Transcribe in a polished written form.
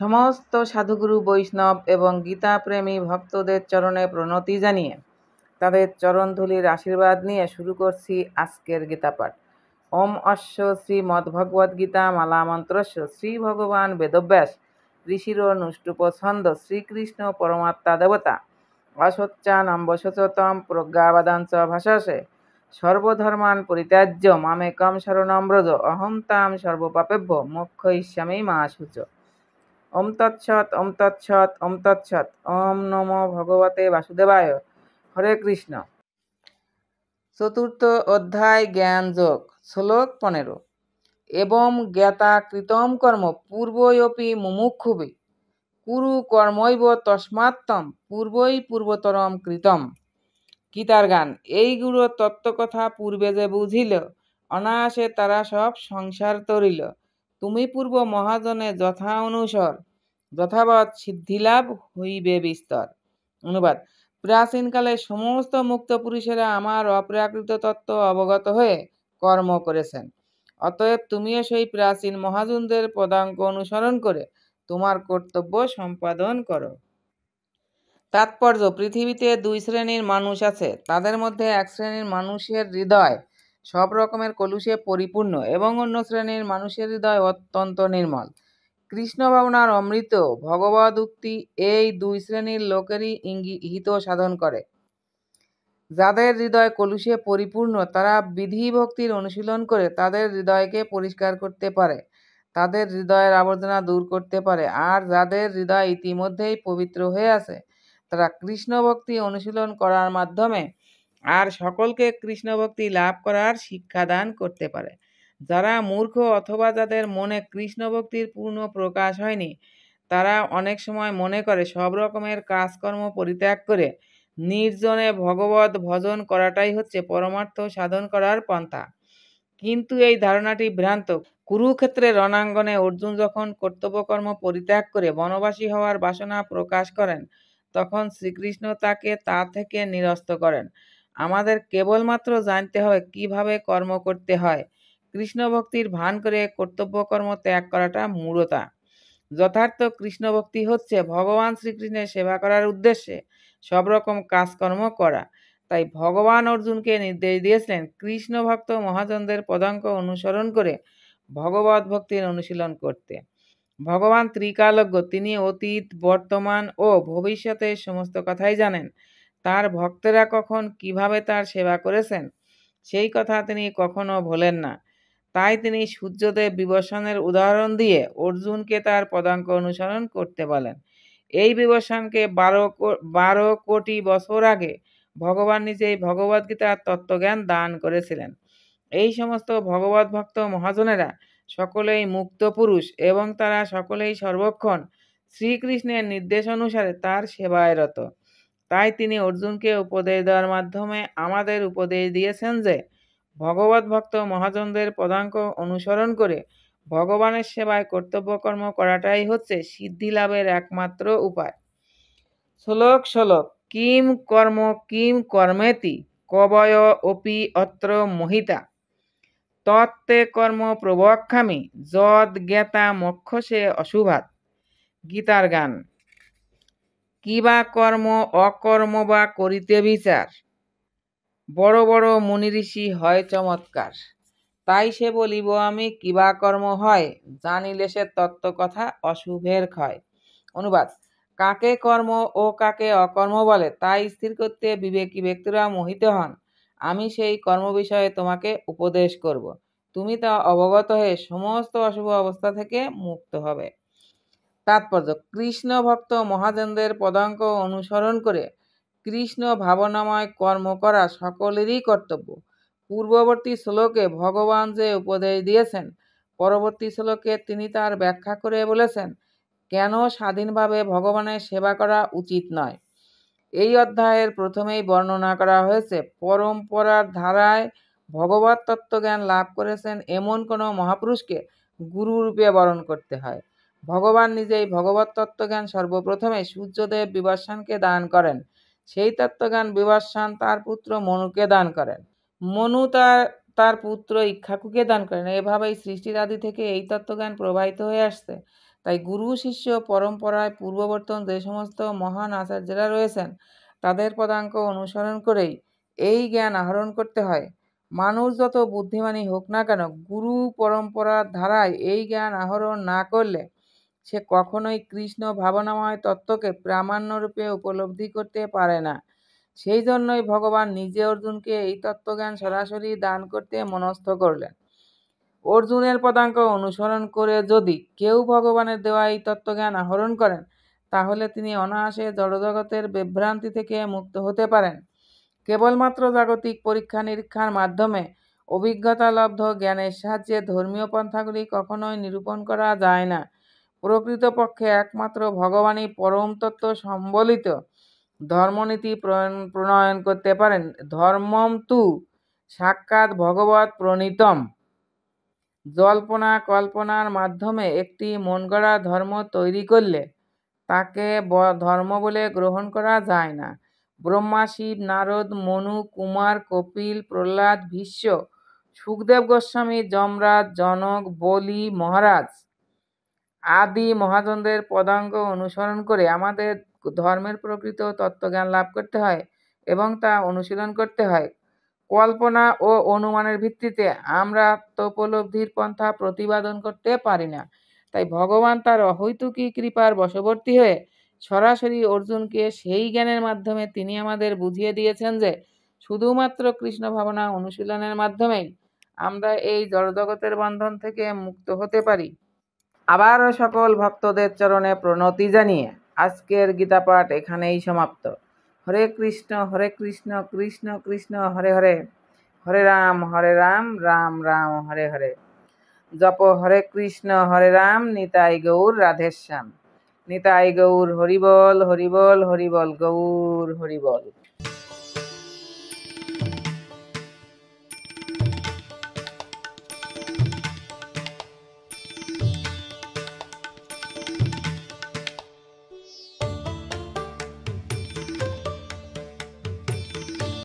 সমস্ত সাধুগুরু বৈষ্ণব এবং গীতাপ্রেমী ভক্তদের চরণে প্রণতি জানিয়ে তাদের চরণধূলির আশীর্বাদ নিয়ে শুরু করছি আজকের গীতাপাঠ। ওম অশ্ব শ্রীমদ্ভগবদ্গীতা মালামন্ত্রস্য শ্রী ভগবান বেদব্যাস ঋষির নুষ্টুপ ছন্দ শ্রীকৃষ্ণ পরমাত্মা দেবতা অসচ্চানম্বশতম প্রজ্ঞাবাদাঞ্চ ভাষাসে সর্বধর্মান পরিত্যাজ্য মামেকম শরণং ব্রজ অহং তাং সর্বপাপেভ্য মোক্ষয়িষ্যামি মা শুচ। ওম তৎসৎ ওম তৎসৎ ওম তৎসৎ। ওম নমো ভগবতে বাসুদেবায়। হরে কৃষ্ণ। চতুর্থ অধ্যায় জ্ঞান যোগ। শ্লোক 15। এবং জ্ঞাতা কৃতম কর্ম পূর্বয়পি মুমুক্ষুবে কুরু কর্মৈব তস্মাত্তম পূর্বই পূর্বতরম কৃতম। গীতার গান। এইগুলো তত্ত্বকথা পূর্বে যে বুঝিল, অনায়াসে তারা সব সংসার তরিল। তুমি পূর্ব মহাজনে যথা অনুসর, যথাবৎ সিদ্ধিলাভ হইবে বিস্তর। অনুবাদ। প্রাচীনকালে সমস্ত মুক্ত পুরুষেরা আমার অপ্রাকৃত তত্ত্ব অবগত হয়ে কর্ম করেছেন। অতএব তুমিও সেই প্রাচীন মহাজনদের পদাঙ্ক অনুসরণ করে তোমার কর্তব্য সম্পাদন করো। তাৎপর্য। পৃথিবীতে দুই শ্রেণীর মানুষ আছে। তাদের মধ্যে এক শ্রেণীর মানুষের হৃদয় সব রকমের কলুষে পরিপূর্ণ এবং অন্য শ্রেণীর মানুষের হৃদয় অত্যন্ত নির্মল। কৃষ্ণ ভাবনার অমৃত ভগবদ উক্তি এই দুই শ্রেণীর লোকেরই হিত সাধন করে। যাদের হৃদয় কলুষে পরিপূর্ণ তারা বিধি ভক্তির অনুশীলন করে তাদের হৃদয়কে পরিষ্কার করতে পারে, তাদের হৃদয়ের আবর্জনা দূর করতে পারে। আর যাদের হৃদয় ইতিমধ্যেই পবিত্র হয়ে আছে তারা কৃষ্ণ ভক্তি অনুশীলন করার মাধ্যমে আর সকলকে কৃষ্ণ ভক্তি লাভ করার শিক্ষা দান করতে পারে। যারা মূর্খ অথবা যাদের মনে কৃষ্ণ ভক্তির পূর্ণ প্রকাশ হয়নি তারা অনেক সময় মনে করে সব রকমের কাজকর্ম পরিত্যাগ করে নির্জনে ভগবত ভজন করাটাই হচ্ছে পরমার্থ সাধন করার পন্থা। কিন্তু এই ধারণাটি ভ্রান্ত। কুরুক্ষেত্রের রণাঙ্গনে অর্জুন যখন কর্তব্যকর্ম পরিত্যাগ করে বনবাসী হওয়ার বাসনা প্রকাশ করেন তখন শ্রীকৃষ্ণ তাকে তা থেকে নিরস্ত করেন। আমাদের কেবলমাত্র জানতে হবে কিভাবে কর্ম করতে হয়। কৃষ্ণ ভক্তির ভান করে কর্তব্যকর্ম ত্যাগ করাটা মূঢ়তা। যথার্থ কৃষ্ণ ভক্তি হচ্ছে ভগবান শ্রীকৃষ্ণের সেবা করার উদ্দেশ্যে সব রকম কাজকর্ম করা। তাই ভগবান অর্জুনকে নির্দেশ দিয়েছিলেন কৃষ্ণ ভক্ত মহাজনদের পদাঙ্ক অনুসরণ করে ভগবত ভক্তির অনুশীলন করতে। ভগবান ত্রিকালজ্ঞ, তিনি অতীত বর্তমান ও ভবিষ্যতের সমস্ত কথাই জানেন। তার ভক্তেরা কখন কিভাবে তার সেবা করেছেন সেই কথা তিনি কখনো ভোলেন না। তাই তিনি সূর্যদেব বিবর্ষণের উদাহরণ দিয়ে অর্জুনকে তার পদাঙ্ক অনুসরণ করতে বলেন। এই বিবর্ষণকে 12 কোটি বছর আগে ভগবান নিজেই ভগবদ্গীতার তত্ত্বজ্ঞান দান করেছিলেন। এই সমস্ত ভগবত ভক্ত মহাজনেরা সকলেই মুক্ত পুরুষ এবং তারা সকলেই সর্বক্ষণ শ্রীকৃষ্ণের নির্দেশ অনুসারে তার সেবায় রত। তাই তিনি অর্জুনকে উপদেশ দেওয়ার মাধ্যমে আমাদের উপদেশ দিয়েছেন যে ভগবত ভক্ত মহাজনদের পদাঙ্ক অনুসরণ করে ভগবানের সেবায় কর্তব্যকর্ম করাটাই হচ্ছে সিদ্ধি লাভের একমাত্র উপায়। শ্লোক 16। কিম কর্ম কিম কর্মেতি কবয় অপি অত্র মোহিতা তত্তে কর্ম প্রবক্ষ্যামি যদ জ্ঞাতা মোক্ষসে অশুভাৎ। গীতার গান। কি বা কর্ম অকর্ম বা করিতে বিচার, বড় বড় মুনি ঋষি হয় চমৎকার। তাই সে বলিব আমি কিবা কর্ম হয়, জানিলে সে তত্ত্ব কথা অশুভের ক্ষয়। অনুবাদ। কাকে কর্ম ও কাকে অকর্ম বলে তাই স্থির করতে বিবেকী ব্যক্তিরা মোহিত হন। আমি সেই কর্ম বিষয়ে তোমাকে উপদেশ করব, তুমি তা অবগত হয়ে সমস্ত অশুভ অবস্থা থেকে মুক্ত হবে। তাৎপর্য। কৃষ্ণ ভক্ত মহাজনদের পদাঙ্ক অনুসরণ করে কৃষ্ণ ভাবনাময় কর্ম করা সকলেরই কর্তব্য। পূর্ববর্তী শ্লোকে ভগবান যে উপদেশ দিয়েছেন পরবর্তী শ্লোকে তিনি তার ব্যাখ্যা করে বলেছেন কেন স্বাধীনভাবে ভগবানের সেবা করা উচিত নয়। এই অধ্যায়ের প্রথমেই বর্ণনা করা হয়েছে পরম্পরার ধারায় ভগবত তত্ত্বজ্ঞান লাভ করেছেন এমন কোনো মহাপুরুষকে গুরুরূপে বরণ করতে হয়। ভগবান নিজেই ভগবত তত্ত্বজ্ঞান সর্বপ্রথমে সূর্যদেব বিবর্ষণকে দান করেন। সেই তত্ত্বজ্ঞান বিবর্ষণ তার পুত্র মনুকে দান করেন। মনু তার পুত্র ইক্ষ্বাকুকে দান করেন। এভাবেই সৃষ্টির আদি থেকে এই তত্ত্বজ্ঞান প্রবাহিত হয়ে আসছে। তাই গুরু শিষ্য পরম্পরায় পূর্ববর্তন যে সমস্ত মহান আচার্যরা রয়েছেন তাদের পদাঙ্ক অনুসরণ করেই এই জ্ঞান আহরণ করতে হয়। মানুষ যত বুদ্ধিমানই হোক না কেন, গুরু পরম্পরার ধারায় এই জ্ঞান আহরণ না করলে সে কখনোই কৃষ্ণ ভাবনাময় তত্ত্বকে প্রামাণ্যরূপে উপলব্ধি করতে পারে না। সেই জন্যই ভগবান নিজে অর্জুনকে এই তত্ত্বজ্ঞান সরাসরি দান করতে মনস্থ করলেন। অর্জুনের পদাঙ্ক অনুসরণ করে যদি কেউ ভগবানের দেওয়া এই তত্ত্বজ্ঞান আহরণ করেন, তাহলে তিনি অনায়াসে জড়জগতের বিভ্রান্তি থেকে মুক্ত হতে পারেন। কেবলমাত্র জাগতিক পরীক্ষা নিরীক্ষার মাধ্যমে অভিজ্ঞতালব্ধ জ্ঞানের সাহায্যে ধর্মীয় পন্থাগুলি কখনোই নিরূপণ করা যায় না। প্রকৃতপক্ষে একমাত্র ভগবানই পরম তত্ত্ব সম্বলিত ধর্মনীতি প্রণয়ন করতে পারেন। ধর্মম তু সাক্ষাৎ ভগবৎ প্রণীতম। জল্পনা কল্পনার মাধ্যমে একটি মনগড়া ধর্ম তৈরি করলে তাকে ধর্ম বলে গ্রহণ করা যায় না। ব্রহ্মা, শিব, নারদ, মনু, কুমার, কপিল, প্রহ্লাদ, ভীষ্ম, সুখদেব গোস্বামী, যমরাজ, জনক, বলি মহারাজ আদি মহাজনদের পদাঙ্ক অনুসরণ করে আমাদের ধর্মের প্রকৃত তত্ত্বজ্ঞান লাভ করতে হয় এবং তা অনুশীলন করতে হয়। কল্পনা ও অনুমানের ভিত্তিতে আমরা আত্মোপলব্ধির পন্থা প্রতিপাদন করতে পারি না। তাই ভগবান তার অহৈতুকী কৃপার বশবর্তী হয়ে সরাসরি অর্জুনকে সেই জ্ঞানের মাধ্যমে তিনি আমাদের বুঝিয়ে দিয়েছেন যে শুধুমাত্র কৃষ্ণ ভাবনা অনুশীলনের মাধ্যমেই আমরা এই জড়জগতের বন্ধন থেকে মুক্ত হতে পারি। আবারও সকল ভক্তদের চরণে প্রণতি জানিয়ে আজকের গীতাপাঠ এখানেই সমাপ্ত। হরে কৃষ্ণ কৃষ্ণ কৃষ্ণ হরে হরে, হরে রাম রাম রাম হরে হরে। জপ হরে কৃষ্ণ হরে রাম, নিতাই গৌর রাধেশ্যাম। নিতাই গৌর হরিবল হরিবল হরিবল, গৌর হরিবল।